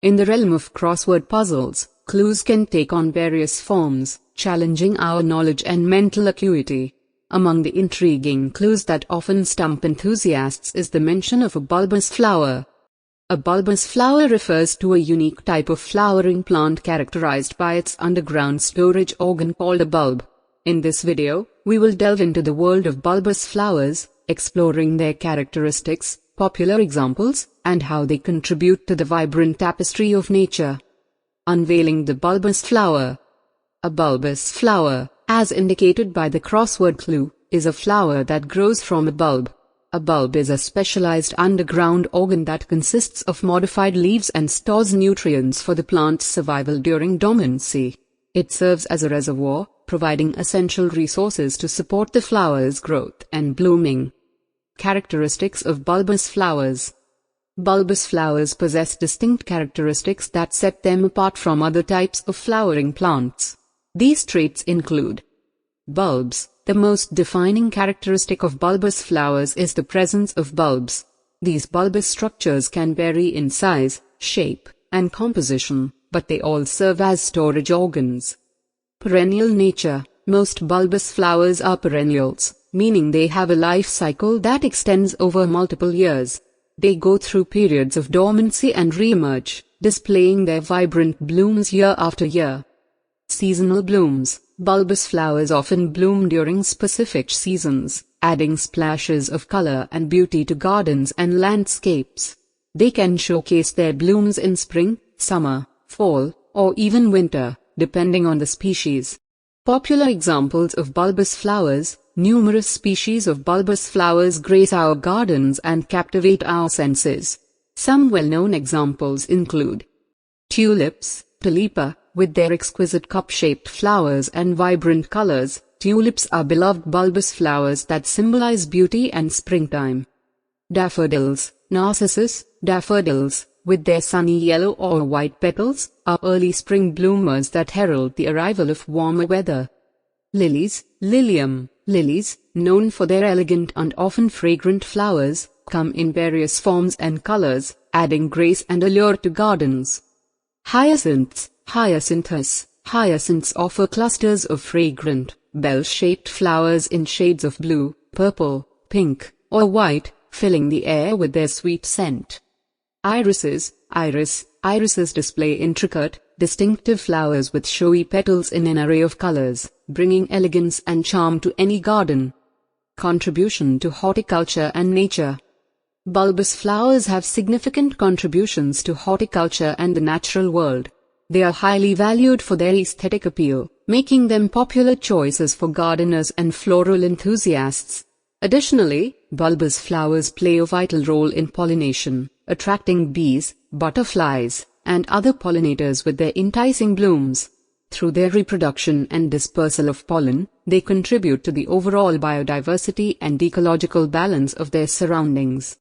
In the realm of crossword puzzles, clues can take on various forms, challenging our knowledge and mental acuity. Among the intriguing clues that often stump enthusiasts is the mention of a bulbous flower. A bulbous flower refers to a unique type of flowering plant characterized by its underground storage organ called a bulb. In this video, we will delve into the world of bulbous flowers, exploring their characteristics, popular examples, and how they contribute to the vibrant tapestry of nature. Unveiling the bulbous flower. A bulbous flower, as indicated by the crossword clue, is a flower that grows from a bulb. A bulb is a specialized underground organ that consists of modified leaves and stores nutrients for the plant's survival during dormancy. It serves as a reservoir, providing essential resources to support the flower's growth and blooming. Characteristics of bulbous flowers. Bulbous flowers possess distinct characteristics that set them apart from other types of flowering plants. These traits include bulbs. The most defining characteristic of bulbous flowers is the presence of bulbs. These bulbous structures can vary in size, shape, and composition, but they all serve as storage organs. Perennial nature. Most bulbous flowers are perennials, meaning they have a life cycle that extends over multiple years. They go through periods of dormancy and re-emerge, displaying their vibrant blooms year after year. Seasonal blooms. Bulbous flowers often bloom during specific seasons, adding splashes of color and beauty to gardens and landscapes. They can showcase their blooms in spring, summer, fall, or even winter, depending on the species. Popular examples of bulbous flowers. Numerous species of bulbous flowers grace our gardens and captivate our senses. Some well-known examples include tulips. Tulipa. With their exquisite cup-shaped flowers and vibrant colors, tulips are beloved bulbous flowers that symbolize beauty and springtime. Daffodils. Narcissus. Daffodils, with their sunny yellow or white petals, are early spring bloomers that herald the arrival of warmer weather. Lilies. Lilium. Lilies, known for their elegant and often fragrant flowers, come in various forms and colors, adding grace and allure to gardens. Hyacinths. Hyacinthus. Hyacinths offer clusters of fragrant, bell-shaped flowers in shades of blue, purple, pink, or white, filling the air with their sweet scent. Irises. Irises display intricate, distinctive flowers with showy petals in an array of colors, bringing elegance and charm to any garden. Contribution to horticulture and nature. Bulbous flowers have significant contributions to horticulture and the natural world. They are highly valued for their aesthetic appeal, making them popular choices for gardeners and floral enthusiasts. Additionally, bulbous flowers play a vital role in pollination, attracting bees, butterflies, and other pollinators with their enticing blooms. Through their reproduction and dispersal of pollen, they contribute to the overall biodiversity and ecological balance of their surroundings.